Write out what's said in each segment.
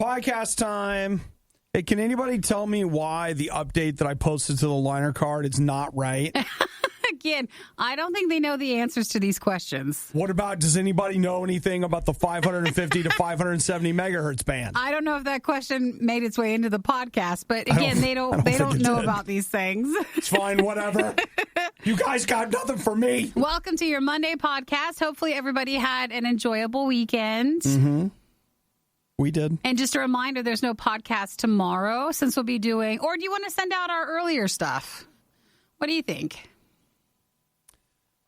Podcast time. Hey, can anybody tell me why the update that I posted to the liner card is not right? Again, I don't think they know the answers to these questions. What about, does anybody know anything about the 550 to 570 megahertz band? I don't know if that question made its way into the podcast, but again, they don't know about these things. It's fine, whatever. You guys got nothing for me. Welcome to your Monday podcast. Hopefully everybody had an enjoyable weekend. Mm-hmm. We did. And just a reminder, there's no podcast tomorrow since we'll be doing, or do you want to send out our earlier stuff? What do you think?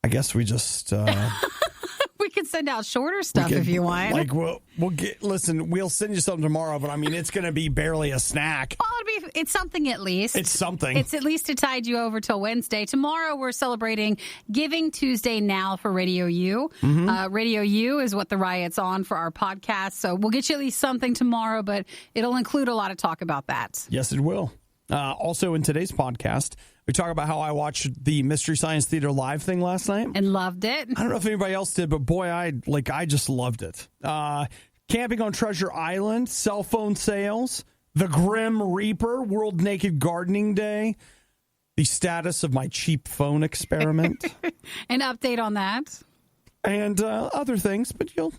I guess we just... We could send out shorter stuff if you want. Like, we'll get. Listen, we'll send you something tomorrow, but I mean, it's going to be barely a snack. Well, it's something at least. It's something. It's at least to tide you over till Wednesday. Tomorrow, we're celebrating Giving Tuesday now for RadioU. Mm-hmm. RadioU is what the RIOT's on for our podcast. So we'll get you at least something tomorrow, but it'll include a lot of talk about that. Yes, it will. Also, in today's podcast, we talk about how I watched the Mystery Science Theater live thing last night. And loved it. I don't know if anybody else did, but boy, I just loved it. Camping on Treasure Island, cell phone sales, the Grim Reaper, World Naked Gardening Day, the status of my cheap phone experiment. An update on that. And other things, but you'll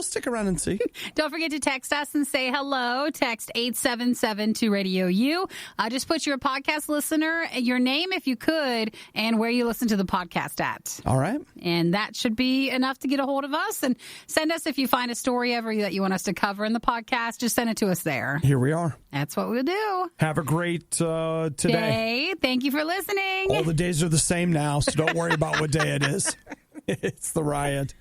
stick around and see. Don't forget to text us and say hello. Text 877 to RadioU. Just put your podcast listener, your name if you could, and where you listen to the podcast at. All right. And that should be enough to get a hold of us. And send us if you find a story ever that you want us to cover in the podcast. Just send it to us there. Here we are. That's what we'll do. Have a great today. Day. Thank you for listening. All the days are the same now, so don't worry about what day it is. It's the Riot.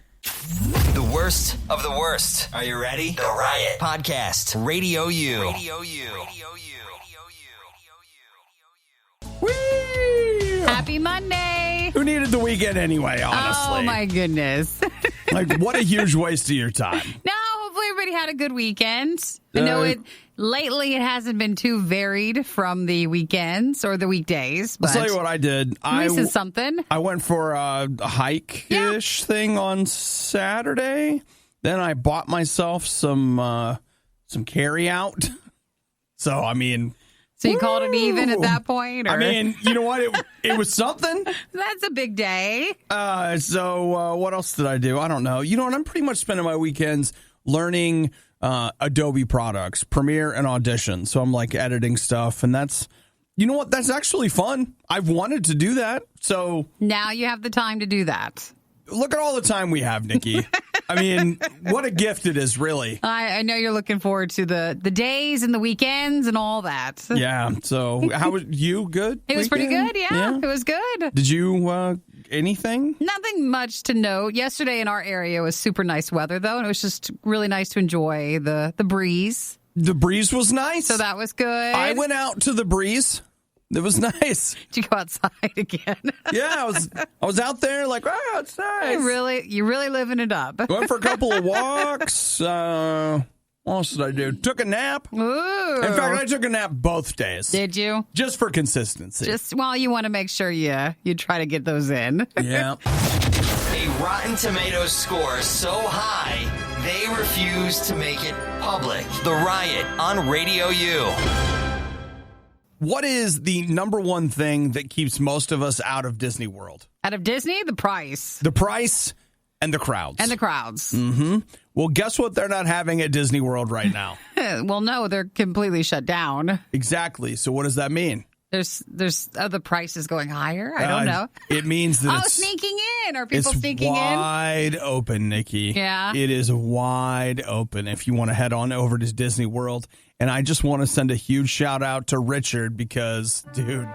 The worst of the worst. Are you ready? The Riot Podcast. RadioU. Whee! Happy Monday. Who needed the weekend anyway, honestly? Oh, my goodness. Like, what a huge waste of your time. No, hopefully everybody had a good weekend. I know lately it hasn't been too varied from the weekends or the weekdays. But I'll tell you what I did. This is something. I went for a hike-ish thing on Saturday. Then I bought myself some carry-out. So, I mean... So you called it even at that point? Or? I mean, you know what? It was something. That's a big day. So what else did I do? I don't know. You know what? I'm pretty much spending my weekends learning Adobe products, Premiere and Audition. So I'm like editing stuff. And that's, you know what? That's actually fun. I've wanted to do that. So now you have the time to do that. Look at all the time we have, Nikki. I mean, what a gift it is, really. I know you're looking forward to the days and the weekends and all that. Yeah. So how was you? Good? It was pretty good. Yeah, it was good. Did you anything? Nothing much to note. Yesterday in our area was super nice weather, though, and it was just really nice to enjoy the breeze. The breeze was nice. So that was good. I went out to the breeze. It was nice. Did you go outside again? Yeah, I was out there like, oh, it's nice. You're really living it up. Went for a couple of walks. What else did I do? Took a nap. Ooh. In fact, I took a nap both days. Did you? Just for consistency. You want to make sure you try to get those in. Yeah. A Rotten Tomatoes score so high, they refuse to make it public. The Riot on RadioU. What is the number one thing that keeps most of us out of Disney World? Out of Disney? The price. The price and the crowds. And the crowds. Mm-hmm. Well, guess what they're not having at Disney World right now? Well, no, they're completely shut down. Exactly. So what does that mean? There's other prices going higher. I don't know. It means that it's sneaking in. Are people sneaking in? It's wide open, Nikki. Yeah. It is wide open if you want to head on over to Disney World. And I just want to send a huge shout out to Richard because, dude,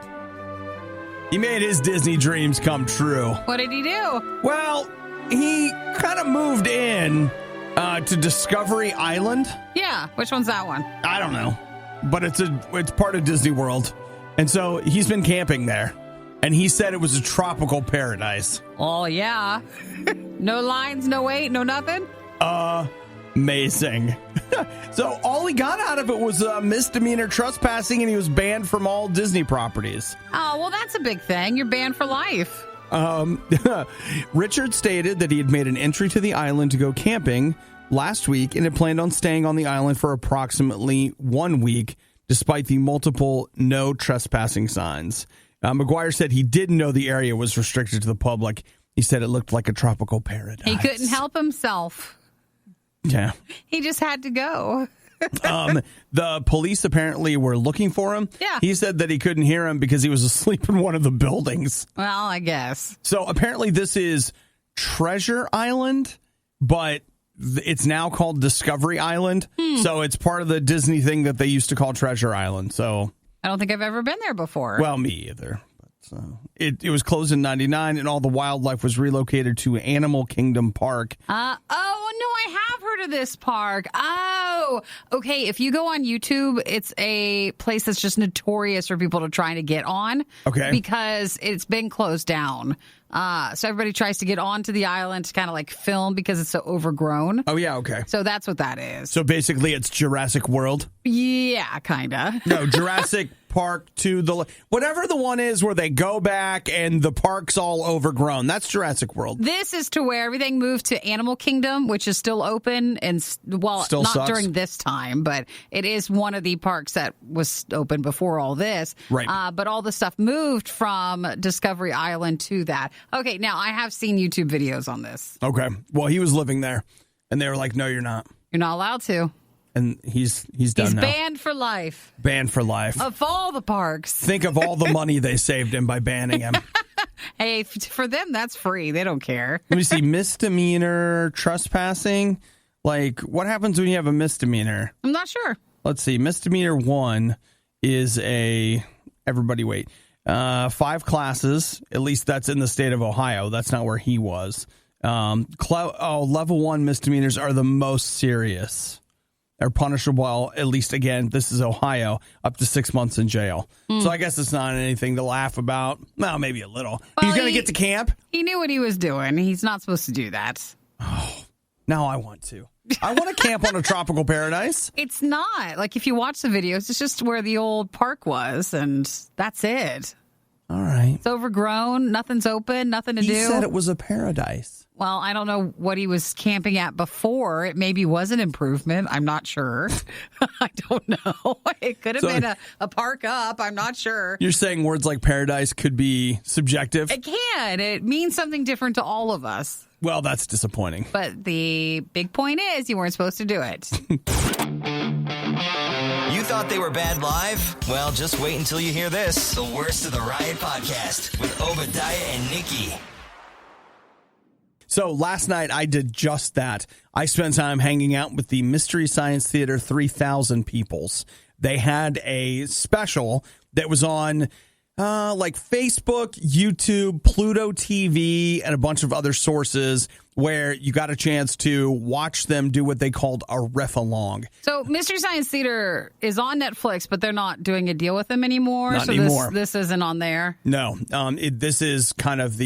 he made his Disney dreams come true. What did he do? Well, he kind of moved in to Discovery Island. Yeah. Which one's that one? I don't know. But it's part of Disney World. And so he's been camping there. And he said it was a tropical paradise. Oh, yeah. No lines, no wait, no nothing? Amazing. So all he got out of it was misdemeanor trespassing, and he was banned from all Disney properties. Oh, well, that's a big thing. You're banned for life. Richard stated that he had made an entry to the island to go camping last week and had planned on staying on the island for approximately 1 week, despite the multiple no trespassing signs. McGuire said he didn't know the area was restricted to the public. He said it looked like a tropical paradise. He couldn't help himself. Yeah. He just had to go. The police apparently were looking for him. Yeah. He said that he couldn't hear him because he was asleep in one of the buildings. Well, I guess. So apparently this is Treasure Island, but it's now called Discovery Island. So it's part of the Disney thing that they used to call Treasure Island. So I don't think I've ever been there before. Well, me either. But it was closed in 1999, and all the wildlife was relocated to Animal Kingdom Park. I have heard of this park. Oh, okay. If you go on YouTube, it's a place that's just notorious for people to try to get on. Okay. Because it's been closed down. So everybody tries to get onto the island to kind of like film because it's so overgrown. Oh, yeah, okay. So that's what that is. So basically it's Jurassic World? Yeah, kind of. No, Jurassic Park to the... Whatever the one is where they go back and the park's all overgrown. That's Jurassic World. This is to where everything moved to Animal Kingdom, which is still open. And, well, Still not sucks. during this time, but it is one of the parks that was open before all this. Right. But all the stuff moved from Discovery Island to that. Okay, now I have seen YouTube videos on this. Okay. Well, he was living there, and they were like, no, you're not. You're not allowed to. And he's done He's now. banned for life. Banned for life. Of all the parks. Think of all the money they saved him by banning him. Hey, for them, that's free. They don't care. Let me see. Misdemeanor trespassing. Like, what happens when you have a misdemeanor? I'm not sure. Let's see. Misdemeanor 1 is everybody wait. 5 classes. At least that's in the state of Ohio. That's not where he was. Level 1 misdemeanors are the most serious. They're punishable, at least, again, this is Ohio, up to 6 months in jail. So I guess it's not anything to laugh about. Well, maybe a little. Well, He's going to get to camp? He knew what he was doing. He's not supposed to do that. Now I want to. I want to camp on a tropical paradise. It's not. Like, if you watch the videos, it's just where the old park was, and that's it. All right. It's overgrown. Nothing's open. Nothing to do. He said it was a paradise. Well, I don't know what he was camping at before. It maybe was an improvement. I'm not sure. I don't know. It could have been a park up. I'm not sure. You're saying words like paradise could be subjective? It can. It means something different to all of us. Well, that's disappointing. But the big point is you weren't supposed to do it. You thought they were bad live? Well, just wait until you hear this. The Worst of the Riot podcast with Obadiah and Nikki. So last night I did just that. I spent time hanging out with the Mystery Science Theater 3000 peoples. They had a special that was on like Facebook, YouTube, Pluto TV, and a bunch of other sources where you got a chance to watch them do what they called a riff-along. So Mystery Science Theater is on Netflix, but they're not doing a deal with them anymore. Not so anymore. This isn't on there. No, this is kind of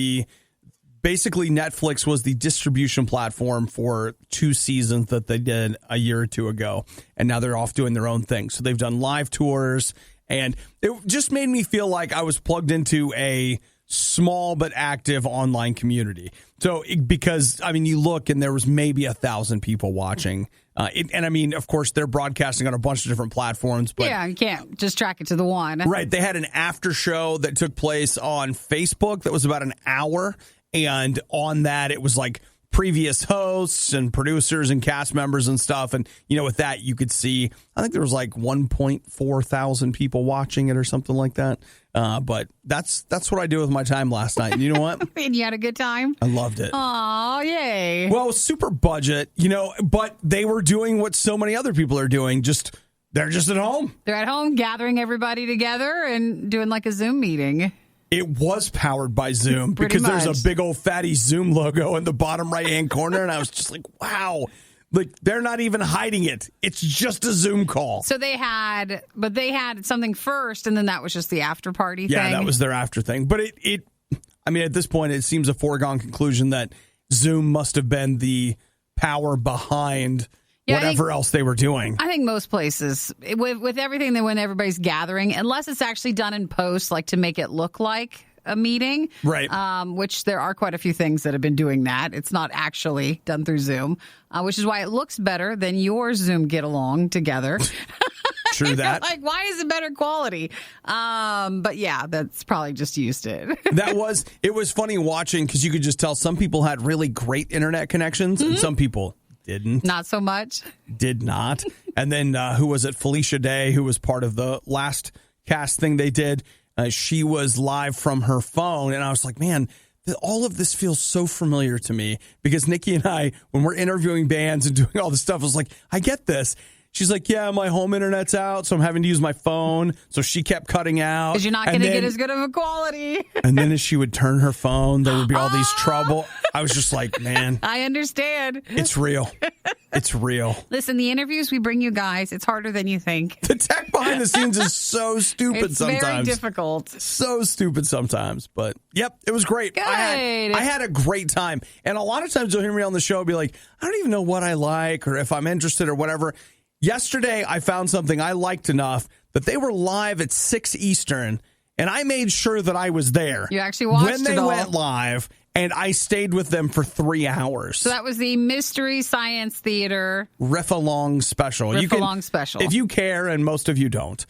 basically Netflix was the distribution platform for 2 seasons that they did a year or 2 ago. And now they're off doing their own thing. So they've done live tours, and it just made me feel like I was plugged into a small but active online community. So because, I mean, you look and there was maybe 1,000 people watching. And I mean, of course, they're broadcasting on a bunch of different platforms. But yeah, you can't just track it to the one. Right. They had an after show that took place on Facebook that was about an hour. And on that, it was like previous hosts and producers and cast members and stuff. And, you know, with that, you could see, I think there was like 1.4 thousand people watching it or something like that. But that's what I did with my time last night. And you know what? And you had a good time? I loved it. Oh, yay. Well, it was super budget, you know, but they were doing what so many other people are doing. They're just at home. They're at home gathering everybody together and doing like a Zoom meeting. It was powered by Zoom because there's a big old fatty Zoom logo in the bottom right-hand corner. And I was just like, wow, like they're not even hiding it. It's just a Zoom call. So they had something first, and then that was just the after party thing. Yeah, that was their after thing. But I mean, at this point, it seems a foregone conclusion that Zoom must have been the power behind whatever else they were doing. I think most places, with everything that when everybody's gathering, unless it's actually done in post, like to make it look like a meeting. Right. Which there are quite a few things that have been doing that. It's not actually done through Zoom, which is why it looks better than your Zoom get along together. True that. Like, why is it better quality? But yeah, that's probably just used it. It was funny watching because you could just tell some people had really great internet connections and some people didn't. Not so much. Did not. And then who was it? Felicia Day, who was part of the last cast thing they did. She was live from her phone. And I was like, man, all of this feels so familiar to me because Nikki and I, when we're interviewing bands and doing all this stuff, I was like, I get this. She's like, yeah, my home internet's out, so I'm having to use my phone. So she kept cutting out. Because you're not going to get as good of a quality. And then as she would turn her phone, there would be all these trouble. I was just like, man. I understand. It's real. It's real. Listen, the interviews we bring you guys, it's harder than you think. The tech behind the scenes is so stupid sometimes. It's very difficult. So stupid sometimes. But, yep, it was great. Good. I had a great time. And a lot of times you'll hear me on the show be like, I don't even know what I like or if I'm interested or whatever. Yesterday, I found something I liked enough that they were live at 6 Eastern, and I made sure that I was there. You actually watched when they went live, and I stayed with them for 3 hours. So that was the Mystery Science Theater Riff-along special. Riff-along special. If you care, and most of you don't,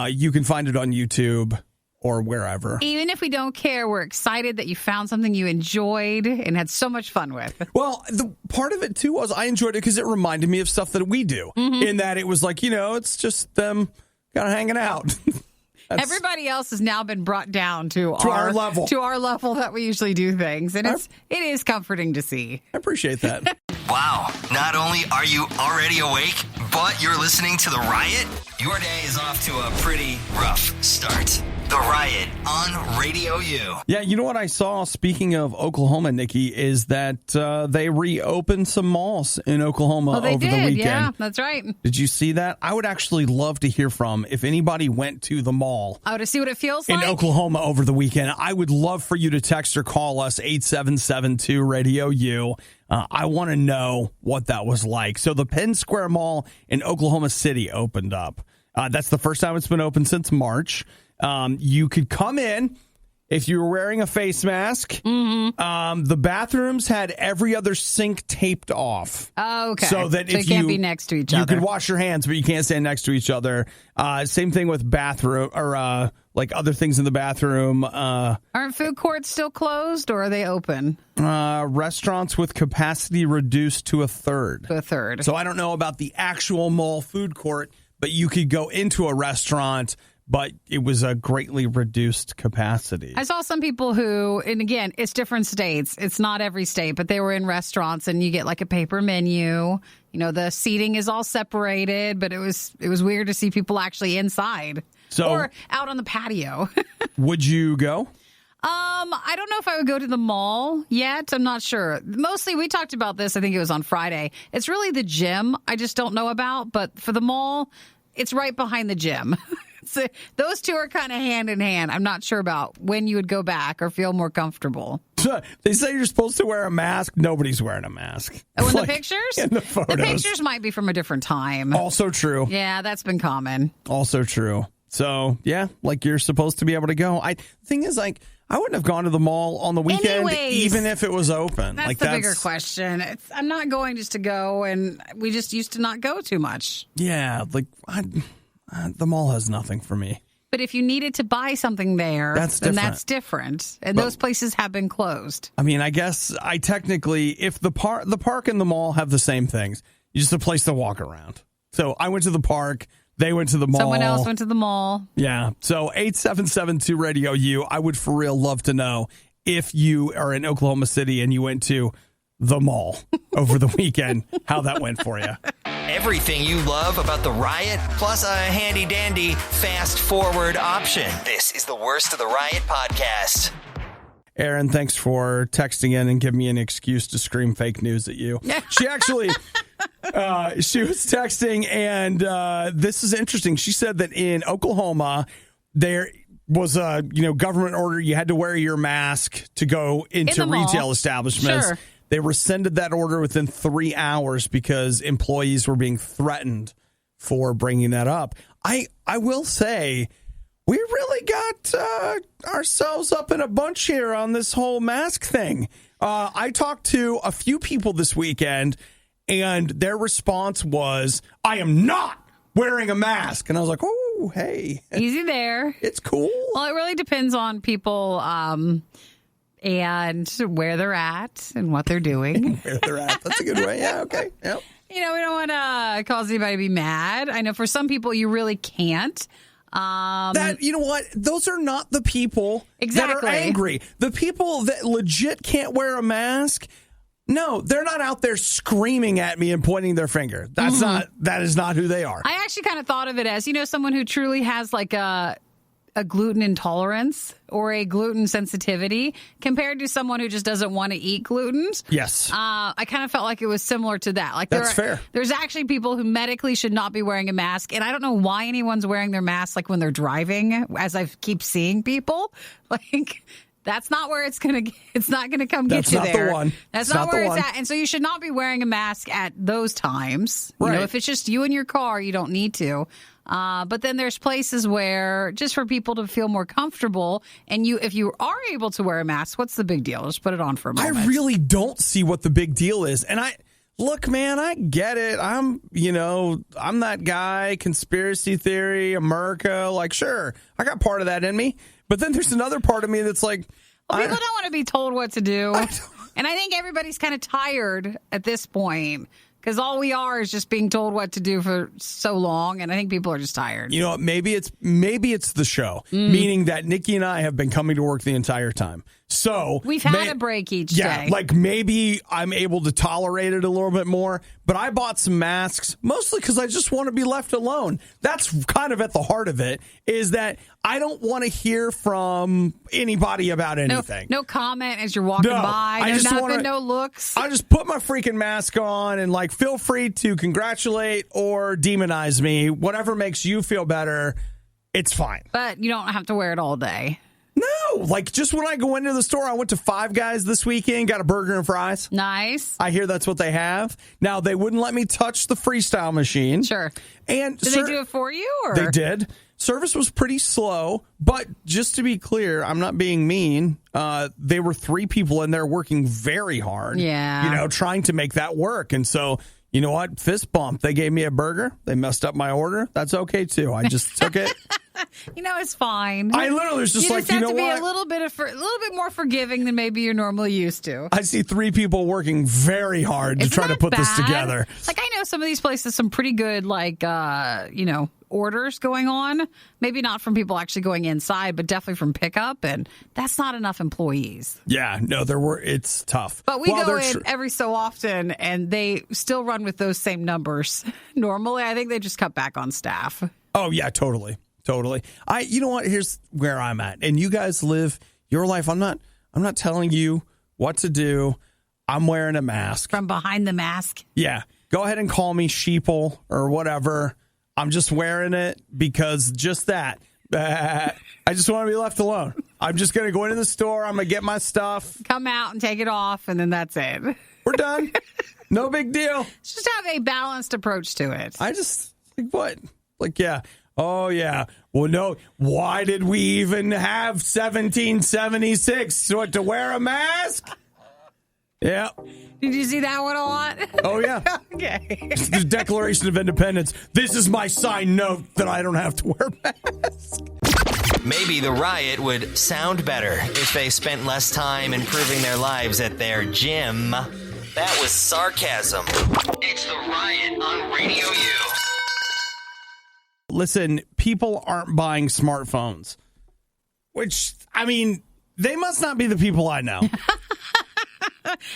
you can find it on YouTube or wherever. Even if we don't care, we're excited that you found something you enjoyed and had so much fun with. Well, the part of it, too, was I enjoyed it because it reminded me of stuff that we do. In that it was like, it's just them kind of hanging out. Everybody else has now been brought down to our level. To our level that we usually do things. And it is comforting to see. I appreciate that. Wow. Not only are you already awake, but you're listening to The Riot? Your day is off to a pretty rough start. The Riot on Radio U. Yeah, you know what I saw, speaking of Oklahoma, Nikki, is that they reopened some malls in Oklahoma over the weekend. Yeah, that's right. Did you see that? I would actually love to hear from if anybody went to the mall. Oh, to see what it feels in like? Oklahoma over the weekend. I would love for you to text or call us 8772-RADIO-U. I want to know what that was like. So the Penn Square Mall in Oklahoma City opened up. That's the first time it's been open since March. You could come in if you were wearing a face mask. The bathrooms had every other sink taped off. Oh, okay. So that if you can't be next to each other. You could wash your hands, but you can't stand next to each other. Same thing with bathroom or like other things in the bathroom. Aren't food courts still closed or are they open? Restaurants with capacity reduced to a third. So I don't know about the actual mall food court, but you could go into a restaurant, but it was a greatly reduced capacity. I saw some people who, and again, it's different states. It's not every state, but they were in restaurants and you get like a paper menu. The seating is all separated, but it was weird to see people actually inside or out on the patio. Would you go? I don't know if I would go to the mall yet. I'm not sure. Mostly, we talked about this. I think it was on Friday. It's really the gym I just don't know about. But for the mall, it's right behind the gym. So those two are kind of hand in hand. I'm not sure about when you would go back or feel more comfortable. They say you're supposed to wear a mask. Nobody's wearing a mask. Oh, in the pictures? In the photos. The pictures might be from a different time. Also true. Yeah, that's been common. Also true. So, yeah, like you're supposed to be able to go. The thing is, like, I wouldn't have gone to the mall on the weekend, even if it was open. That's the bigger question. I'm not going just to go, and we just used to not go too much. Yeah, like, the mall has nothing for me. But if you needed to buy something there, then that's different. And those places have been closed. I mean, I guess if the park and the mall have the same things, it's just a place to walk around. So I went to the park. They went to the mall. Someone else went to the mall. Yeah. So 8772-RADIO-U. I would for real love to know if you are in Oklahoma City and you went to the mall over the weekend, how that went for you. Everything you love about the Riot, plus a handy-dandy fast-forward option. This is the Worst of the Riot podcast. Erin, thanks for texting in and giving me an excuse to scream fake news at you. She actually, she was texting, and this is interesting. She said that in Oklahoma, there was a government order. You had to wear your mask to go into retail establishments. Sure. They rescinded that order within 3 hours because employees were being threatened for bringing that up. I will say, We really got ourselves up in a bunch here on this whole mask thing. I talked to a few people this weekend, and their response was, I am not wearing a mask. And I was like, oh, hey. Easy there. It's cool. Well, it really depends on people and where they're at and what they're doing. Where they're at. That's a good way. Yeah, okay. Yep. We don't want to cause anybody to be mad. I know for some people you really can't. You know what? Those are not the people that are angry. The people that legit can't wear a mask, no, they're not out there screaming at me and pointing their finger. That is not who they are. I actually kind of thought of it as, someone who truly has like a gluten intolerance or a gluten sensitivity compared to someone who just doesn't want to eat gluten. Yes. I kind of felt like it was similar to that. Like that's fair. There's actually people who medically should not be wearing a mask. And I don't know why anyone's wearing their mask like when they're driving, as I keep seeing people. Like, that's not where it's not going to come get you there. That's not the one. That's not where it's at. And so you should not be wearing a mask at those times. Right. If it's just you in your car, you don't need to. But then there's places where just for people to feel more comfortable, and if you are able to wear a mask, what's the big deal? Just put it on for a moment. I really don't see what the big deal is. And look, man, I get it. I'm that guy, conspiracy theory, America. Like, sure, I got part of that in me. But then there's another part of me that's like, people don't want to be told what to do. And I think everybody's kind of tired at this point. Because all we are is just being told what to do for so long, and I think people are just tired. Maybe it's the show, meaning that Nikki and I have been coming to work the entire time. So we've had a break each day. Yeah, like maybe I'm able to tolerate it a little bit more. But I bought some masks mostly because I just want to be left alone. That's kind of at the heart of it, is that I don't want to hear from anybody about anything. No comment as you're walking by. No looks. I just put my freaking mask on and feel free to congratulate or demonize me. Whatever makes you feel better, it's fine. But you don't have to wear it all day. No, just when I go into the store, I went to Five Guys this weekend, got a burger and fries. Nice. I hear that's what they have. Now, they wouldn't let me touch the freestyle machine. Sure. And did they do it for you? Or? They did. Service was pretty slow, but just to be clear, I'm not being mean. There were 3 people in there working very hard. Yeah. Trying to make that work. And so, you know what? Fist bump. They gave me a burger. They messed up my order. That's okay, too. I just took it. It's fine. I literally was just have to be a little bit more forgiving than maybe you're normally used to. I see 3 people working very hard to try to put this together. I know some of these places, some pretty good, orders going on. Maybe not from people actually going inside, but definitely from pickup. And that's not enough employees. Yeah, no, it's tough. But we go in every so often, and they still run with those same numbers. Normally, I think they just cut back on staff. Oh, yeah, totally. You know what? Here's where I'm at. And you guys live your life. I'm not telling you what to do. I'm wearing a mask. From behind the mask? Yeah. Go ahead and call me sheeple or whatever. I'm just wearing it because just that. I just want to be left alone. I'm just going to go into the store. I'm going to get my stuff. Come out and take it off, and then that's it. We're done. No big deal. Just have a balanced approach to it. I just think what? Yeah. Oh, yeah. Well, no. Why did we even have 1776 to wear a mask? Yeah. Did you see that one a lot? Oh, yeah. Okay. The Declaration of Independence. This is my signed note that I don't have to wear a mask. Maybe the Riot would sound better if they spent less time improving their lives at their gym. That was sarcasm. It's the Riot on Radio U. Listen, people aren't buying smartphones, which, they must not be the people I know.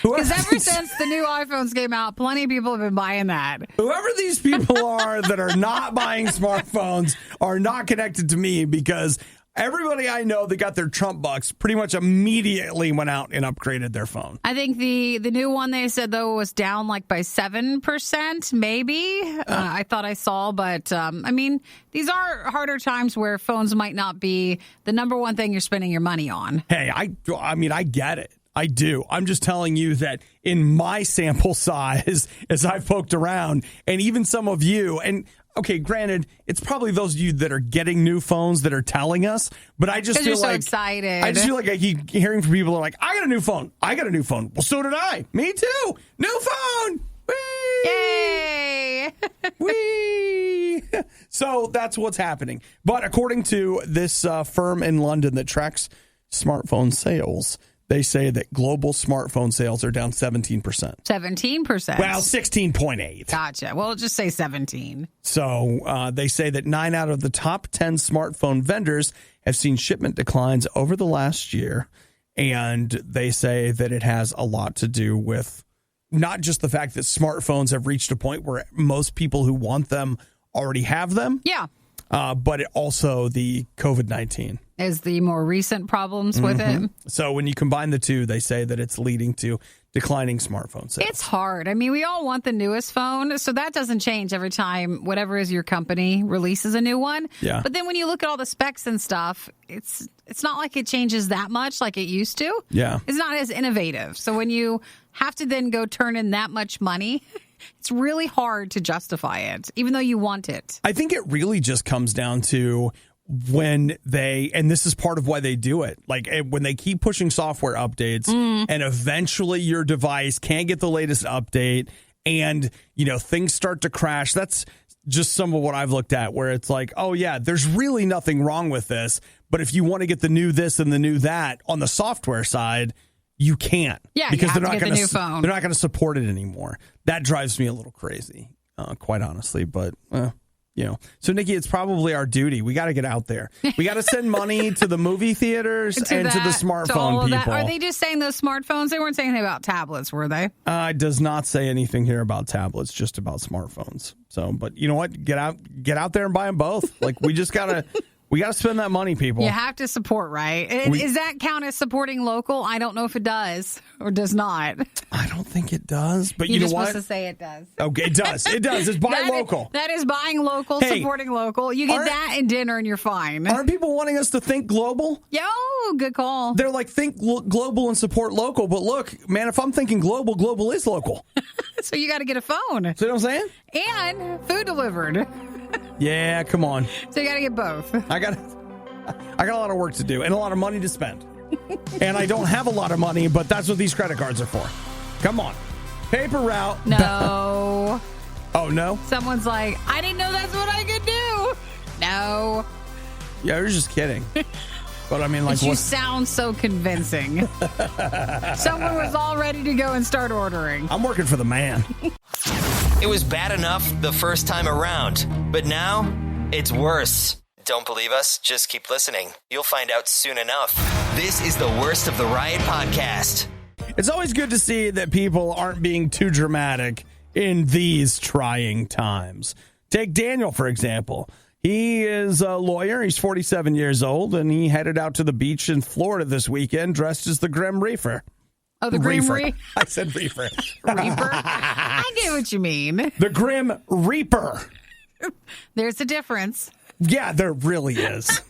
Because ever since the new iPhones came out, plenty of people have been buying that. Whoever these people are that are not buying smartphones are not connected to me, because everybody I know that got their Trump bucks pretty much immediately went out and upgraded their phone. I think the new one they said, though, was down by 7%, maybe. I thought I saw. But, these are harder times where phones might not be the number one thing you're spending your money on. Hey, I get it. I do. I'm just telling you that in my sample size, as I've poked around, and even some of you, and okay, granted, it's probably those of you that are getting new phones that are telling us, but I just feel you're so like excited. I just feel like I keep hearing from people that are like, I got a new phone. I got a new phone. Well, so did I. Me too. New phone. Whee! Yay! Whee! So that's what's happening. But according to this firm in London that tracks smartphone sales, they say that global smartphone sales are down 17%. 17%. Well, 16.8. Gotcha. Well, just say 17. So they say that 9 out of the top 10 smartphone vendors have seen shipment declines over the last year. And they say that it has a lot to do with not just the fact that smartphones have reached a point where most people who want them already have them. Yeah. But it also the COVID-19. Is the more recent problems with it. So when you combine the two, they say that it's leading to declining smartphone sales. It's hard. I mean, we all want the newest phone, so that doesn't change every time whatever is your company releases a new one. Yeah. But then when you look at all the specs and stuff, it's not like it changes that much like it used to. Yeah. It's not as innovative. So when you have to then go turn in that much money, it's really hard to justify it, even though you want it. I think it really just comes down to when they, and this is part of why they do it, like when they keep pushing software updates and eventually your device can't get the latest update and, you know, things start to crash. That's just some of what I've looked at where it's like, oh, yeah, there's really nothing wrong with this. But if you want to get the new this and the new that on the software side, you can't. Yeah, because you have to get the new phone. They're not going to support it anymore. That drives me a little crazy, quite honestly. But, you know, so Nikki, it's probably our duty. We got to get out there. We got to send money to the movie theaters and to the smartphone people. Are they just saying those smartphones? They weren't saying anything about tablets, were they? It does not say anything here about tablets, just about smartphones. So, but you know what? Get out there and buy them both. Like we just gotta. We got to spend that money, people. You have to support, right? Does that count as supporting local? I don't know if it does or does not. I don't think it does, but you know what? You're supposed to say it does. Okay, it does. It does. It's buy local. That is buying local, supporting local. You get that and dinner and you're fine. Aren't people wanting us to think global? Yo, good call. They're like, think global and support local. But look, man, if I'm thinking global, global is local. So you got to get a phone. See what I'm saying? And food delivered. Yeah, come on. So you got to get both. I got a lot of work to do and a lot of money to spend. And I don't have a lot of money, but that's what these credit cards are for. Come on. Paper route. No. Oh, no? Someone's like, I didn't know that's what I could do. No. Yeah, you're just kidding. But I mean, like, you sound so convincing. Someone was all ready to go and start ordering. I'm working for the man. It was bad enough the first time around, but now it's worse. Don't believe us? Just keep listening. You'll find out soon enough. This is the Worst of the Riot podcast. It's always good to see that people aren't being too dramatic in these trying times. Take Daniel, for example. He is a lawyer. He's 47 years old, and he headed out to the beach in Florida this weekend dressed as the Grim Reaper. Oh, the Grim Reaper? I said Reaper. Reaper? I get what you mean. The Grim Reaper. There's a difference. Yeah, there really is.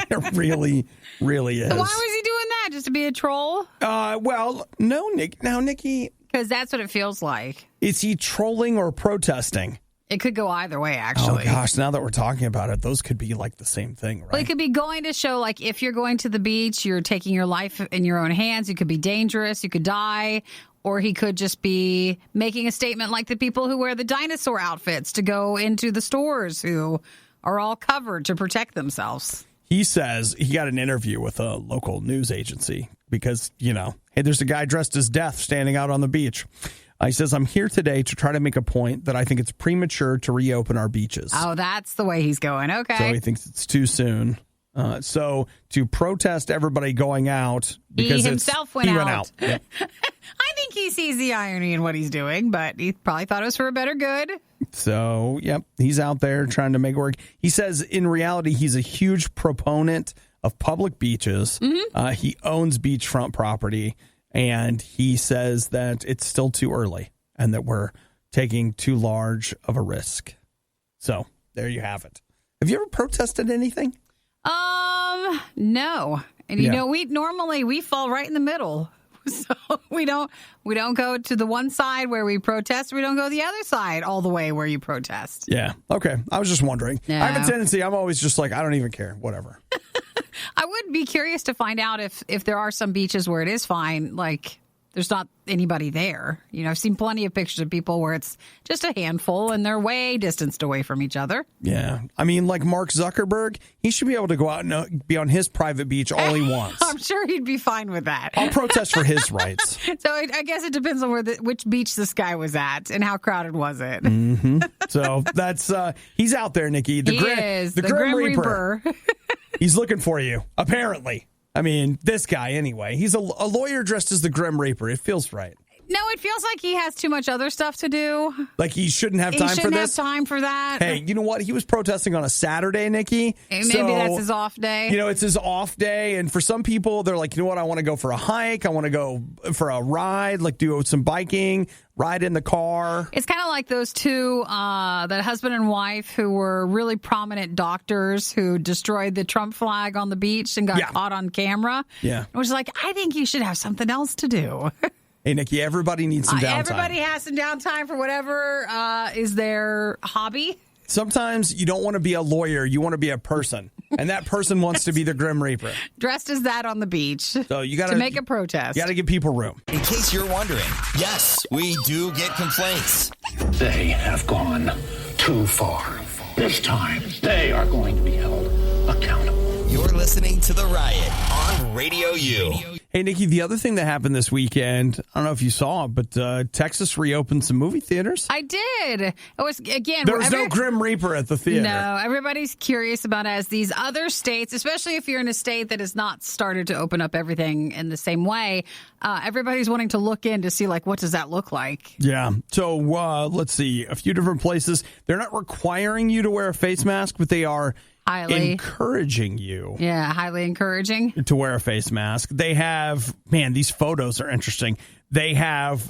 There really, really is. So why was he doing that? Just to be a troll? Well, no, Nick. Now, Nikki. Because that's what it feels like. Is he trolling or protesting? It could go either way, actually. Oh, gosh. Now that we're talking about it, those could be like the same thing, right? Well, it could be going to show, like, if you're going to the beach, you're taking your life in your own hands. You could be dangerous. You could die. Or he could just be making a statement like the people who wear the dinosaur outfits to go into the stores who are all covered to protect themselves. He says he got an interview with a local news agency because, you know, hey, there's a guy dressed as death standing out on the beach. He says, I'm here today to try to make a point that I think it's premature to reopen our beaches. Oh, that's the way he's going. Okay. So he thinks it's too soon. So to protest everybody going out because he himself went out. Yep. I think he sees the irony in what he's doing, but he probably thought it was for a better good. So, yep, he's out there trying to make it work. He says in reality, he's a huge proponent of public beaches. Mm-hmm. He owns beachfront property, and he says that it's still too early and that we're taking too large of a risk. So there you have it. Have you ever protested anything? No. And you know, we fall right in the middle. So we don't go to the one side where we protest. We don't go the other side all the way where you protest. Yeah. Okay. I was just wondering. No. I have a tendency. I'm always just like, I don't even care. Whatever. I would be curious to find out if there are some beaches where it is fine, like there's not anybody there. You know, I've seen plenty of pictures of people where it's just a handful and they're way distanced away from each other. Yeah. I mean, like Mark Zuckerberg, he should be able to go out and be on his private beach all he wants. I'm sure he'd be fine with that. I'll protest for his rights. So I guess it depends on which beach this guy was at and how crowded was it. Mm-hmm. So that's, he's out there, Nikki. He is. The Grim Reaper. He's looking for you, apparently. I mean, this guy anyway. He's a lawyer dressed as the Grim Reaper. It feels right. No, it feels like he has too much other stuff to do. Like he shouldn't have time for this? He shouldn't have time for that. Hey, you know what? He was protesting on a Saturday, Nikki. Maybe that's his off day. You know, it's his off day. And for some people, they're like, you know what? I want to go for a hike. I want to go for a ride, like do some biking, ride in the car. It's kind of like those two, that husband and wife who were really prominent doctors who destroyed the Trump flag on the beach and got caught on camera. Yeah. It was like, I think you should have something else to do. Hey, Nikki, everybody needs some downtime. Everybody has some downtime for whatever is their hobby. Sometimes you don't want to be a lawyer. You want to be a person. And that person wants to be the Grim Reaper. Dressed as that on the beach. So you got to make a protest. You got to give people room. In case you're wondering, yes, we do get complaints. They have gone too far. This time, they are going to be held accountable. You're listening to The Riot on Radio U. Hey, Nikki, the other thing that happened this weekend, I don't know if you saw it, but Texas reopened some movie theaters. I did. It was, again... There was no Grim Reaper at the theater. No, everybody's curious about as these other states, especially if you're in a state that has not started to open up everything in the same way, everybody's wanting to look in to see, like, what does that look like? Yeah. So let's see. A few different places. They're not requiring you to wear a face mask, but they are... highly encouraging you. Yeah, highly encouraging. To wear a face mask. They have, man, these photos are interesting. They have,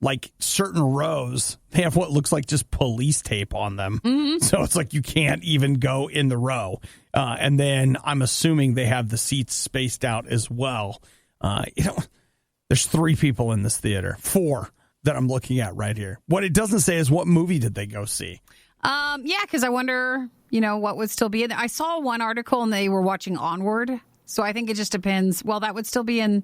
like, certain rows. They have what looks like just police tape on them. Mm-hmm. So it's like you can't even go in the row. And then I'm assuming they have the seats spaced out as well. You know, there's 3 people in this theater. 4 that I'm looking at right here. What it doesn't say is what movie did they go see? Yeah, because I wonder, you know, what would still be in there. I saw one article and they were watching Onward. So I think it just depends. Well, that would still be in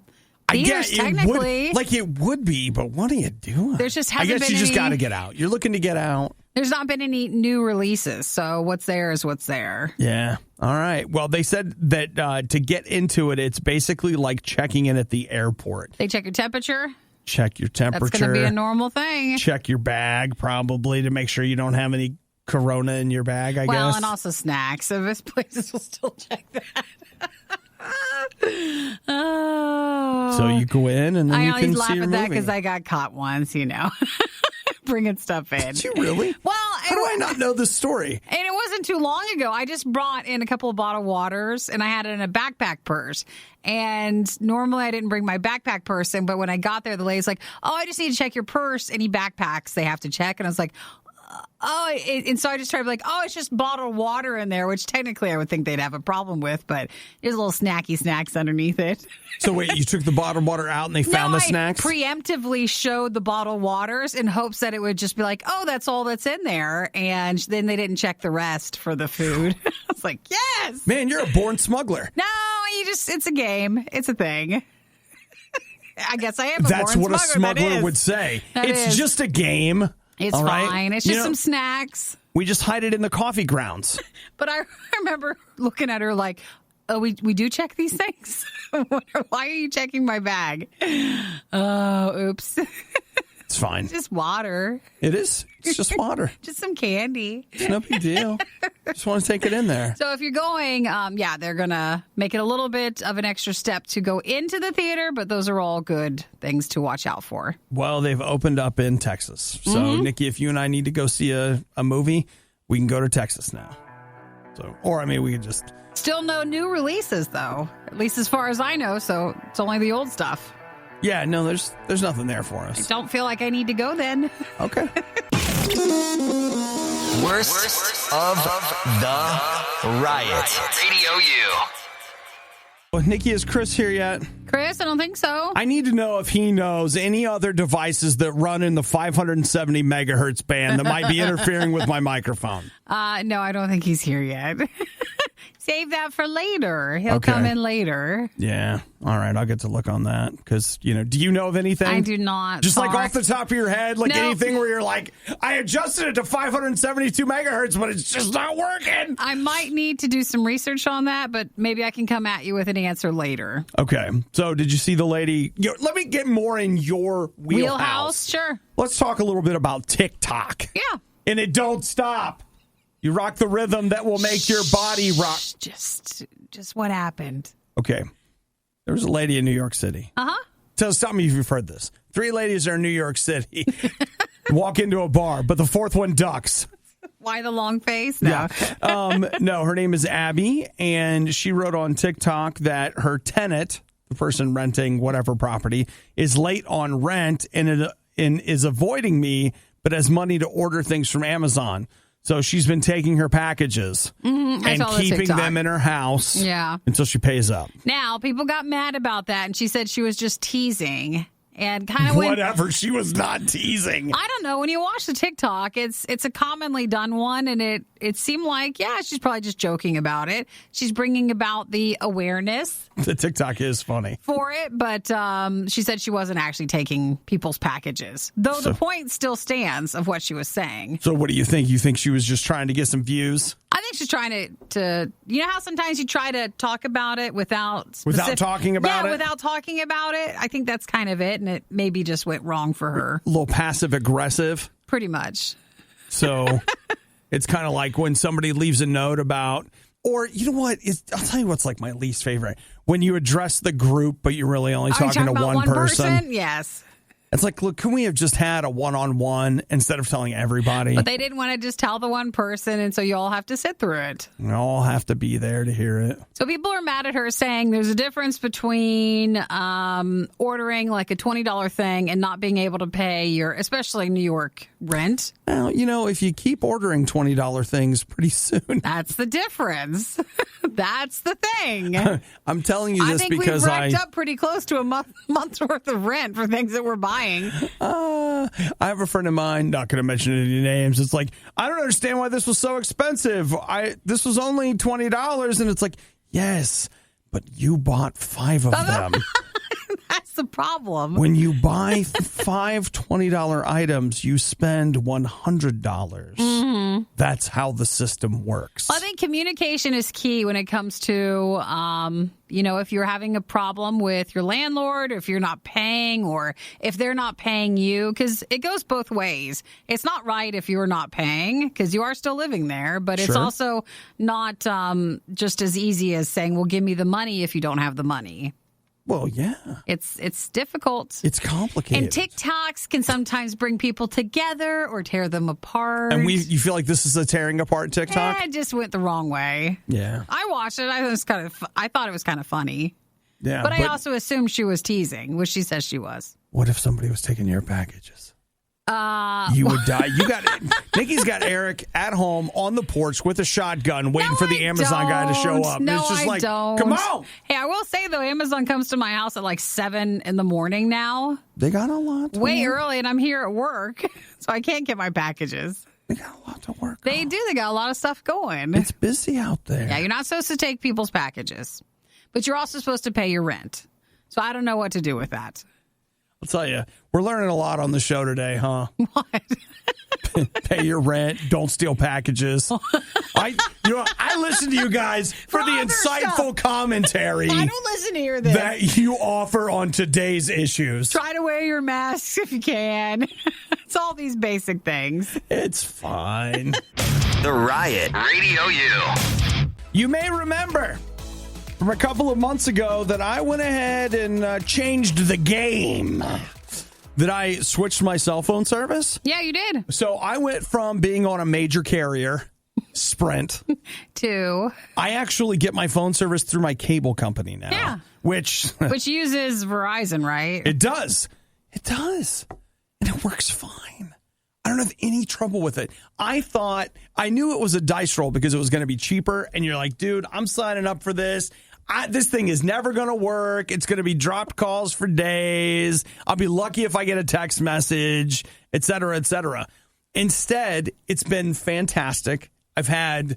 theaters, technically. It would be, but what are you doing? There's just hasn't been I guess you just got to get out. You're looking to get out. There's not been any new releases. So what's there is what's there. Yeah. All right. Well, they said that to get into it, it's basically like checking in at the airport. They check your temperature. Check your temperature. That's going to be a normal thing. Check your bag, probably, to make sure you don't have any Corona in your bag, I guess. Well, and also snacks. So most places will still check that. So you go in and then you can see your movie. I always laugh at that because I got caught once, you know, bringing stuff in. Did you really? Well, how do I not know this story? And it wasn't too long ago. I just brought in a couple of bottled waters and I had it in a backpack purse. And normally I didn't bring my backpack purse in, but when I got there, the lady's like, oh, I just need to check your purse. Any backpacks they have to check. And I was like, and so I just tried to be like, oh, it's just bottled water in there, which technically I would think they'd have a problem with, but there's little snacky snacks underneath it. So wait, you took the bottled water out and they found the snacks? I preemptively showed the bottled waters in hopes that it would just be like, oh, that's all that's in there. And then they didn't check the rest for the food. I was like, yes. Man, you're a born smuggler. No, it's a game. It's a thing. I guess I am a born smuggler. That's what a smuggler would say. It's just a game. It's fine. It's just some snacks. We just hide it in the coffee grounds. But I remember looking at her like, oh, we do check these things? Why are you checking my bag? Oh, oops. It's fine. It's just water. It is. It's just water. Just some candy. It's no big deal. Just want to take it in there. So if you're going, they're going to make it a little bit of an extra step to go into the theater, but those are all good things to watch out for. Well, they've opened up in Texas. So, Nikki, if you and I need to go see a movie, we can go to Texas now. We could just... Still no new releases, though, at least as far as I know, so it's only the old stuff. Yeah, no, there's nothing there for us. I don't feel like I need to go then. Okay. Worst of the Riot. Radio U. Well, Nikki, is Chris here yet? Chris, I don't think so. I need to know if he knows any other devices that run in the 570 megahertz band that might be interfering with my microphone. No, I don't think he's here yet. Save that for later. He'll come in later. Yeah. All right. I'll get to look on that because, do you know of anything? I do not. Just like off the top of your head, like anything where you're like, I adjusted it to 572 megahertz, but it's just not working. I might need to do some research on that, but maybe I can come at you with an answer later. Okay. So did you see the lady? Let me get more in your wheelhouse. Sure. Let's talk a little bit about TikTok. Yeah. And it don't stop. You rock the rhythm that will make your body rock. Just what happened? Okay. There was a lady in New York City. Stop me if you've heard this. 3 ladies are in New York City. Walk into a bar, but the 4th one ducks. Why the long face? No. Yeah. No, her name is Abby, and she wrote on TikTok that her tenant, the person renting whatever property, is late on rent and is avoiding me, but has money to order things from Amazon. So she's been taking her packages and keeping them in her house until she pays up. Now, people got mad about that, and she said she was just teasing. And kind of whatever, she was not teasing. I don't know. When you watch the TikTok, it's a commonly done one, and it seemed like, she's probably just joking about it. She's bringing about the awareness. The TikTok is funny. For it, but she said she wasn't actually taking people's packages. Though the point still stands of what she was saying. So what do you think? You think she was just trying to get some views? I think she's trying to you know how sometimes you try to talk about it without talking about it? Yeah, without talking about it. I think that's kind of it, and it maybe just went wrong for her. A little passive-aggressive? Pretty much. So it's kind of like when somebody leaves a note about, or you know what? I'll tell you what's like my least favorite. When you address the group, but you're really only talking to one person. Yes. It's like, look, can we have just had a one-on-one instead of telling everybody? But they didn't want to just tell the one person, and so you all have to sit through it. You all have to be there to hear it. So people are mad at her, saying there's a difference between ordering like a $20 thing and not being able to pay your, especially New York, rent. Well, if you keep ordering $20 things pretty soon. That's the difference. That's the thing. I'm telling you this because we've racked up pretty close to a month's worth of rent for things that we're buying. I have a friend of mine, not going to mention any names. It's like, I don't understand why this was so expensive. This was only $20. And it's like, yes, but you bought 5 of them. That's the problem. When you buy 5 $20 items, you spend $100. Mm-hmm. That's how the system works. I think communication is key when it comes to, if you're having a problem with your landlord, or if you're not paying, or if they're not paying you, because it goes both ways. It's not right if you're not paying, because you are still living there, but it's also not just as easy as saying, well, give me the money if you don't have the money. Well, yeah. It's difficult. It's complicated. And TikToks can sometimes bring people together or tear them apart. And you feel like this is a tearing apart TikTok? It just went the wrong way. Yeah. I watched it. I thought it was kind of funny. Yeah. But I also assumed she was teasing, which she says she was. What if somebody was taking your packages? You would die. Nikki's got Eric at home on the porch with a shotgun waiting for the Amazon guy to show up. No, it's just don't. Come on. Hey, I will say, though, Amazon comes to my house at like 7 in the morning now. They got a lot to Way work. early, and I'm here at work, so I can't get my packages. They got a lot to work They on. do. They got a lot of stuff going. It's busy out there. Yeah, you're not supposed to take people's packages, but you're also supposed to pay your rent. So I don't know what to do with that. I'll tell you, we're learning a lot on the show today, huh? What? Pay your rent. Don't steal packages. I listen to you guys for the insightful commentary. I don't listen to hear this. That you offer on today's issues. Try to wear your mask if you can. It's all these basic things. It's fine. The Riot Radio U. You may remember from a couple of months ago that I went ahead and changed the game. That I switched my cell phone service. Yeah, you did. So I went from being on a major carrier, Sprint, to I actually get my phone service through my cable company now. Yeah. Which uses Verizon, right? It does. It does. And it works fine. I don't have any trouble with it. I knew it was a dice roll because it was going to be cheaper. And you're like, dude, I'm signing up for this. this thing is never going to work. It's going to be dropped calls for days. I'll be lucky if I get a text message, et cetera, et cetera. Instead, it's been fantastic. I've had,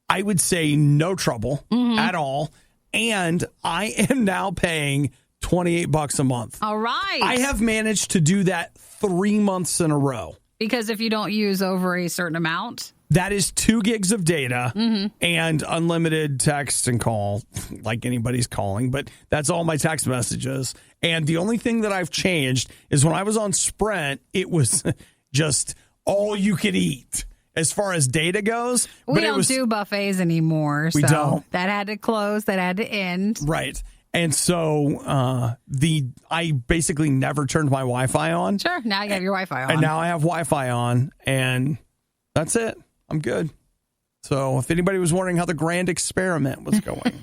I would say, no trouble at all. And I am now paying $28 a month. All right. I have managed to do that 3 months in a row. Because if you don't use over a certain amount. That is 2 gigs of data and unlimited text and call, like anybody's calling. But that's all my text messages. And the only thing that I've changed is when I was on Sprint, it was just all you could eat as far as data goes. We don't do buffets anymore. We don't. That had to close. That had to end. Right. And so I basically never turned my Wi-Fi on. Sure. Now you have your Wi-Fi on. And now I have Wi-Fi on. And that's it. I'm good. So if anybody was wondering how the grand experiment was going.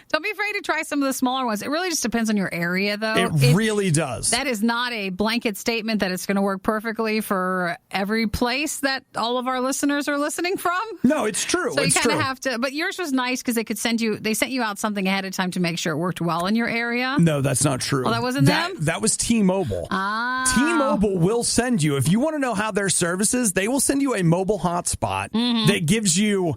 Don't be afraid to try some of the smaller ones. It really just depends on your area, though. It really does. That is not a blanket statement that it's going to work perfectly for every place that all of our listeners are listening from. No, it's true. So it's you kind of true. have to. But yours was nice because they sent you out something ahead of time to make sure it worked well in your area. No, that's not true. Oh, that wasn't them? That was T-Mobile. T-Mobile will send you, if you want to know how their service is, they will send you a mobile hotspot that gives you,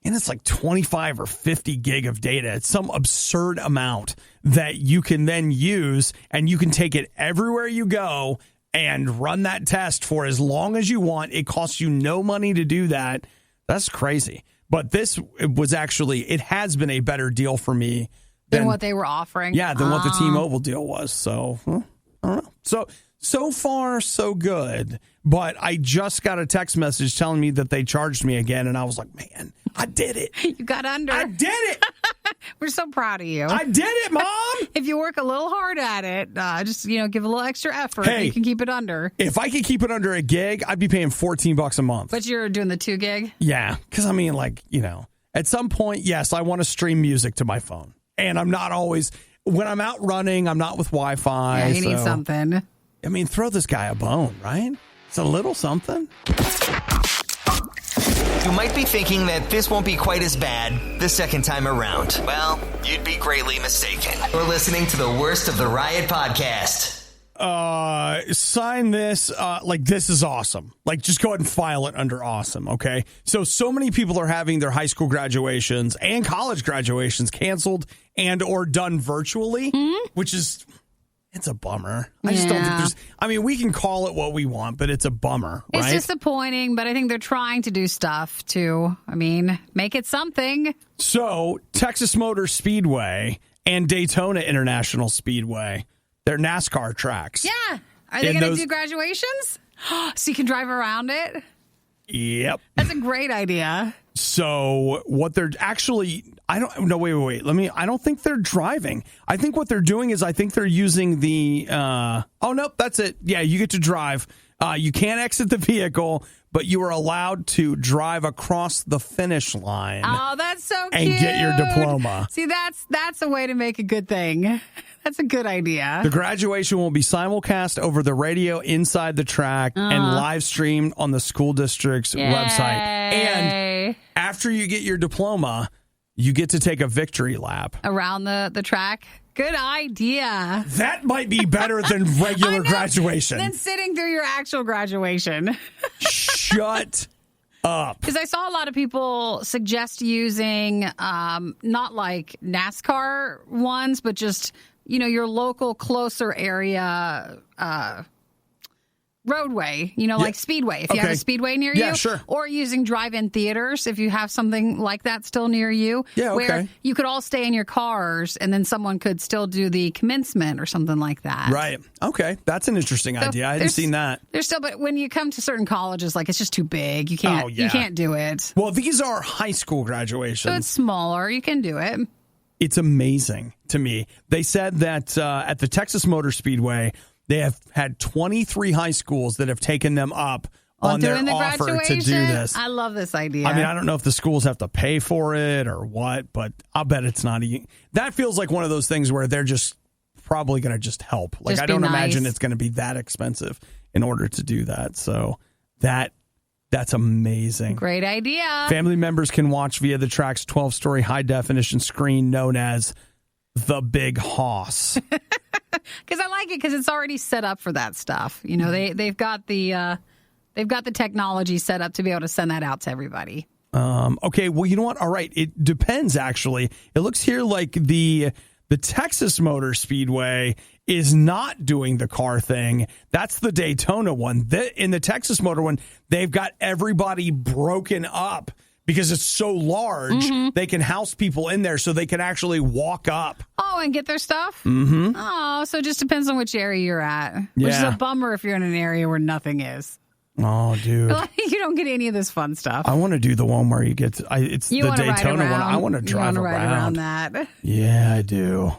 and it's like 25 or 50 gig of data. It's some absurd amount that you can then use, and you can take it everywhere you go and run that test for as long as you want. It costs you no money to do that. That's crazy. But this was actually, it has been a better deal for me than what they were offering. Yeah, than what the T-Mobile deal was. So, I don't know. So far, so good. But I just got a text message telling me that they charged me again, and I was like, man, I did it. You got under. I did it. We're so proud of you. I did it, Mom. If you work a little hard at it, just give a little extra effort. Hey, you can keep it under. If I could keep it under a gig, I'd be paying $14 a month. But you're doing the 2 gig? Yeah, because I mean, at some point, yes, I want to stream music to my phone. And I'm not always, when I'm out running, I'm not with Wi-Fi. Yeah, you need something. I mean, throw this guy a bone, right? It's a little something. You might be thinking that this won't be quite as bad the second time around. Well, you'd be greatly mistaken. You're listening to the worst of the Riot podcast. Sign this. This is awesome. Just go ahead and file it under awesome. Okay. So many people are having their high school graduations and college graduations canceled and or done virtually, which is, it's a bummer. I just don't think we can call it what we want, but it's a bummer, right? It's disappointing, but I think they're trying to do stuff to, make it something. So Texas Motor Speedway and Daytona International Speedway, they're NASCAR tracks. Yeah. Are they going to do graduations? So you can drive around it? Yep. That's a great idea. So what they're actually, I don't know. Wait. I don't think they're driving. I think what they're doing is I think they're using the, nope, that's it. Yeah, you get to drive. You can't exit the vehicle, but you are allowed to drive across the finish line. Oh, that's so cute. And get your diploma. See, that's a way to make a good thing. That's a good idea. The graduation will be simulcast over the radio inside the track and live streamed on the school district's website. And after you get your diploma, you get to take a victory lap. Around the track? Good idea. That might be better than regular graduation. Than sitting through your actual graduation. Shut up. Because I saw a lot of people suggest using not like NASCAR ones, but just, your local closer area roadway, like Speedway, if you have a Speedway near you. Yeah, sure. Or using drive-in theaters, if you have something like that still near you. Yeah, okay. Where you could all stay in your cars, and then someone could still do the commencement or something like that. Right. Okay. That's an interesting idea. I hadn't seen that. There's still, but when you come to certain colleges, it's just too big. You can't, you can't do it. Well, these are high school graduations. So it's smaller. You can do it. It's amazing to me. They said that at the Texas Motor Speedway, they have had 23 high schools that have taken them up on their offer to do this. I love this idea. I don't know if the schools have to pay for it or what, but I'll bet it's not. That feels like one of those things where they're just probably going to just help. I don't imagine it's going to be that expensive in order to do that. So that That's amazing. Great idea. Family members can watch via the track's 12-story high-definition screen known as the Big Hoss. Because I like it because it's already set up for that stuff. You know, they've got the technology set up to be able to send that out to everybody. Okay, well, you know what? All right, it depends, actually. It looks here like the Texas Motor Speedway is not doing the car thing. That's the Daytona one. In the Texas Motor one, they've got everybody broken up because it's so large. They can house people in there so they can actually walk up. Oh, and get their stuff? Mm-hmm. Oh, so it just depends on which area you're at. Yeah. Which is a bummer if you're in an area where nothing is. Oh, dude. You don't get any of this fun stuff. I want to do the one where you get it's the Daytona one. I want to drive around that. Yeah, I do.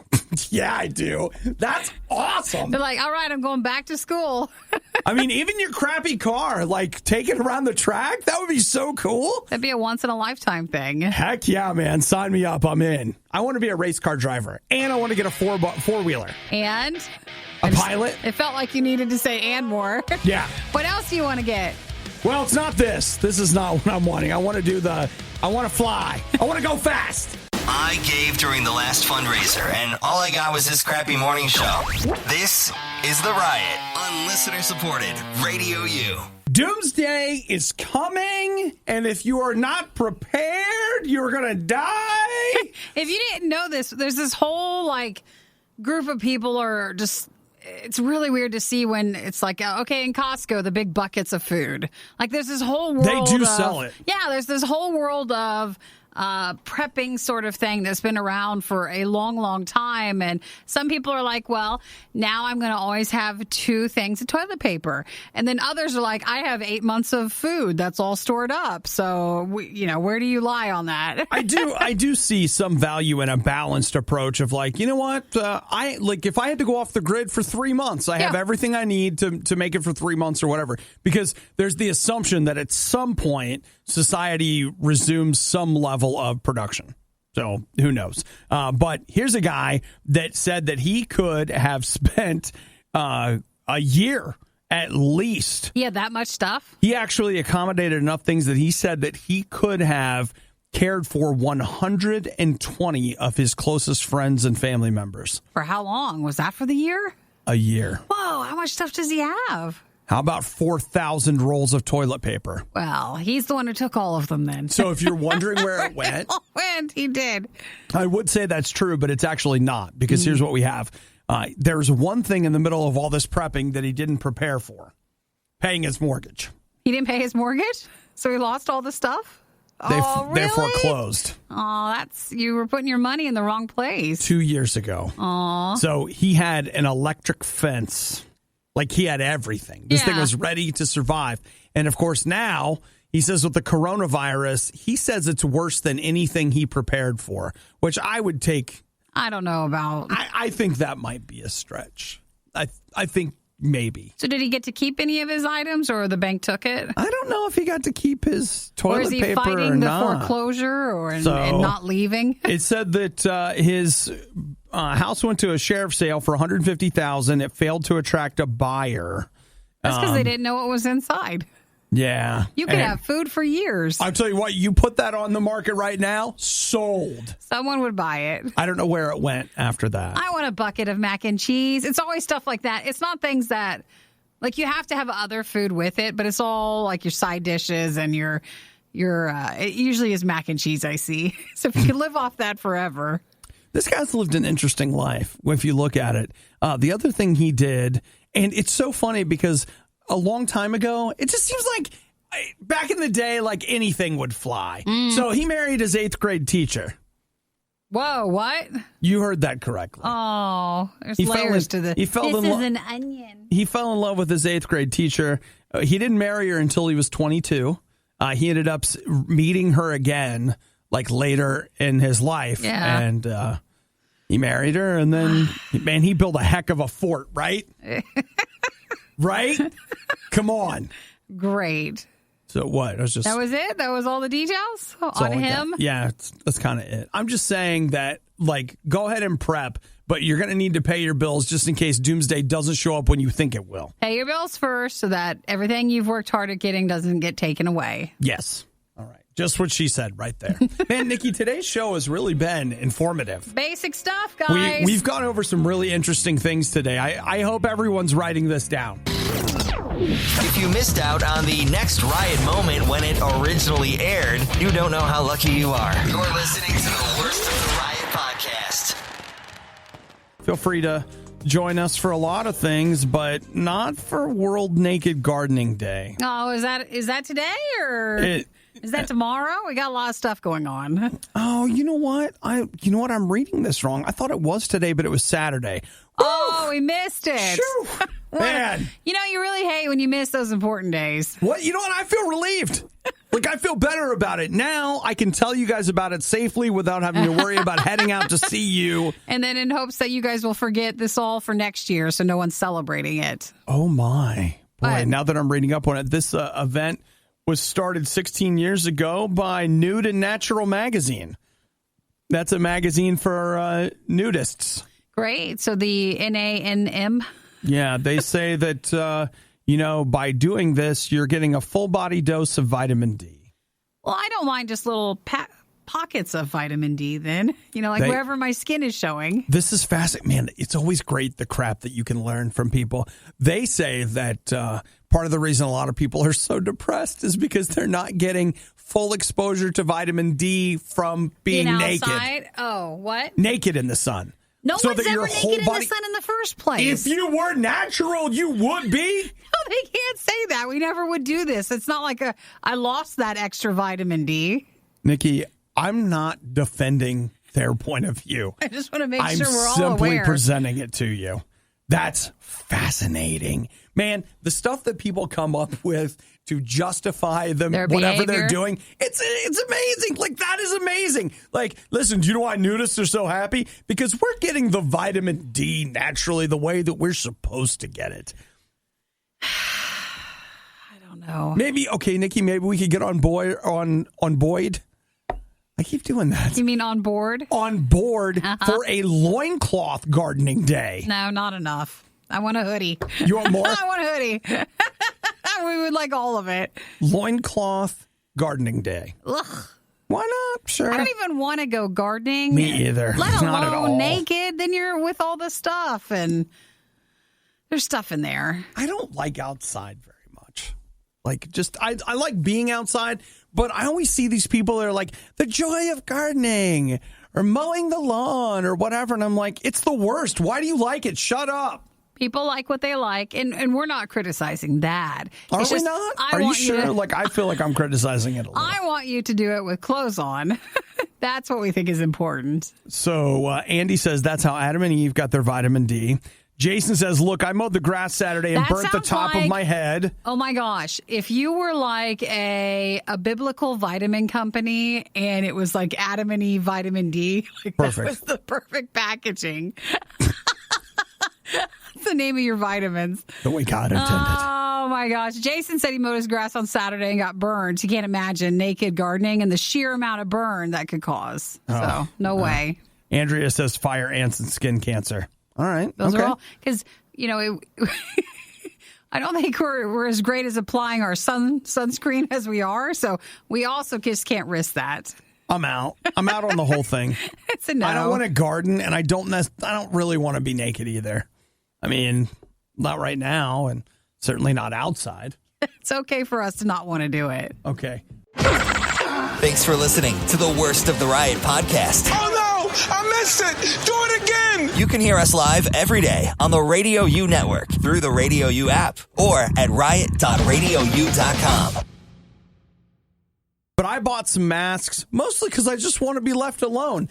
Yeah, I do. That's awesome. They're like, all right, I'm going back to school. I mean, even your crappy car, like, take it around the track? That would be so cool. That'd be a once-in-a-lifetime thing. Heck yeah, man. Sign me up. I'm in. I want to be a race car driver, and I want to get a four-wheeler. And? A pilot? It felt like you needed to say and more. Yeah. What else do you want to get? Well, it's not this. This is not what I'm wanting. I want to fly. I want to go fast. I gave during the last fundraiser, and all I got was this crappy morning show. This is The Riot on listener-supported Radio U. Doomsday is coming, and if you are not prepared, you're going to die. If you didn't know this, there's this whole, group of people are just... It's really weird to see when it's like, okay, in Costco, the big buckets of food. Like, there's this whole world They do sell it. Yeah, there's this whole world of prepping sort of thing that's been around for a long, long time. And some people are like, well, now I'm going to always have 2 things of toilet paper. And then others are like, I have 8 months of food that's all stored up. So, where do you lie on that? I do see some value in a balanced approach of like, you know what? If I had to go off the grid for 3 months, I have everything I need to make it for 3 months or whatever. Because there's the assumption that at some point, society resumes some level of production. So who knows? But here's a guy that said that he could have spent a year at least. He had that much stuff? He actually accommodated enough things that he said that he could have cared for 120 of his closest friends and family members. For how long? Was that for the year? A year. Whoa, how much stuff does he have? How about 4,000 rolls of toilet paper? Well, he's the one who took all of them then. So if you're wondering where it went. He did. I would say that's true, but it's actually not, because here's what we have. There's one thing in the middle of all this prepping that he didn't prepare for. Paying his mortgage. He didn't pay his mortgage? So he lost all the stuff? Really? They foreclosed. Oh, you were putting your money in the wrong place. 2 years ago. Aw. So he had an electric fence. Like, he had everything. This thing was ready to survive. And, of course, now, he says with the coronavirus, he says it's worse than anything he prepared for, which I would take. I don't know about. I think that might be a stretch. I think maybe. So did he get to keep any of his items, or the bank took it? I don't know if he got to keep his toilet paper or not. Or is he fighting the foreclosure and not leaving? It said that his house went to a sheriff's sale for $150,000. It failed to attract a buyer. That's because they didn't know what was inside. Yeah. You could have food for years. I'll tell you what, you put that on the market right now, sold. Someone would buy it. I don't know where it went after that. I want a bucket of mac and cheese. It's always stuff like that. It's not things that, like, you have to have other food with it, but it's all like your side dishes and your it usually is mac and cheese, I see. So if you could live off that forever. This guy's lived an interesting life, if you look at it. The other thing he did, and it's so funny because a long time ago, it just seems like back in the day, like anything would fly. So he married his 8th grade teacher. Whoa, what? You heard that correctly. Oh, there's layers to this. This is an onion. He fell in love with his 8th grade teacher. He didn't marry her until he was 22. He ended up meeting her again, like later in his life. Yeah. And he married her, and then, man, he built a heck of a fort, right? Right? Come on. Great. So what? That was it? That was all the details on him? Yeah, that's kind of it. I'm just saying that, like, go ahead and prep, but you're going to need to pay your bills just in case Doomsday doesn't show up when you think it will. Pay your bills first so that everything you've worked hard at getting doesn't get taken away. Yes. All right. Just what she said right there. Man, Nikki, today's show has really been informative. Basic stuff, guys. We've gone over some really interesting things today. I hope everyone's writing this down. If you missed out on the next Riot moment when it originally aired, you don't know how lucky you are. You're listening to the Worst of the Riot podcast. Feel free to join us for a lot of things, but not for World Naked Gardening Day. Oh, is that today or is that tomorrow? We got a lot of stuff going on. Oh, you know what? I'm reading this wrong. I thought it was today, but it was Saturday. Oh, we missed it. Shoo. Man. You really hate when you miss those important days. What? You know what? I feel relieved. I feel better about it. Now I can tell you guys about it safely without having to worry about heading out to see you. And then in hopes that you guys will forget this all for next year so no one's celebrating it. Oh, my. Boy, now that I'm reading up on it, this event was started 16 years ago by Nude and Natural magazine. That's a magazine for nudists. Great. So the NANM? Yeah, they say that, by doing this, you're getting a full body dose of vitamin D. Well, I don't mind just little pockets of vitamin D then, wherever my skin is showing. This is fascinating. Man, it's always great, the crap that you can learn from people. They say that part of the reason a lot of people are so depressed is because they're not getting full exposure to vitamin D from being naked. Outside? Oh, what? Naked in the sun. No one's ever naked in the sun in the first place. If you were natural, you would be. No, they can't say that. We never would do this. It's not like I lost that extra vitamin D. Nikki, I'm not defending their point of view. I just want to make sure we're all I'm simply aware. Presenting it to you. That's fascinating. Man, the stuff that people come up with to justify their whatever behavior. they're doing, it's amazing. That is amazing. Listen, do you know why nudists are so happy? Because we're getting the vitamin D naturally the way that we're supposed to get it. I don't know. Maybe, okay, Nikki, maybe we could get on Boyd. I keep doing that. You mean on board? On board for a loincloth gardening day. No, not enough. I want a hoodie. You want more? I want a hoodie. We would like all of it. Loincloth gardening day. Ugh. Why not? Sure. I don't even want to go gardening. Me either. Let Not at all. alone naked. Then you're with all the stuff, and there's stuff in there. I don't like outside very much. I like being outside, but I always see these people that are like, the joy of gardening or mowing the lawn or whatever. And I'm like, it's the worst. Why do you like it? Shut up. People like what they like, and we're not criticizing that. Are we not? Are you sure? I feel like I'm criticizing it a little. I want you to do it with clothes on. That's what we think is important. So Andy says that's how Adam and Eve got their vitamin D. Jason says, look, I mowed the grass Saturday and burnt the top of my head. Oh, my gosh. If you were like a biblical vitamin company and it was like Adam and Eve vitamin D, that was the perfect packaging. That's the name of your vitamins. The way God intended. Oh, my gosh. Jason said he mowed his grass on Saturday and got burned. You can't imagine naked gardening and the sheer amount of burn that could cause. So, no way. Andrea says fire, ants, and skin cancer. All right. Those are all, because, I don't think we're as great as applying our sunscreen as we are. So we also just can't risk that. I'm out. I'm out on the whole thing. It's a no. I don't want to garden, and I don't really want to be naked either. I mean, not right now, and certainly not outside. It's okay for us to not want to do it. Okay. Thanks for listening to the Worst of the Riot podcast. Oh, no! I missed it! Do it again! You can hear us live every day on the RadioU network through the RadioU app or at riot.radiou.com. But I bought some masks, mostly because I just want to be left alone.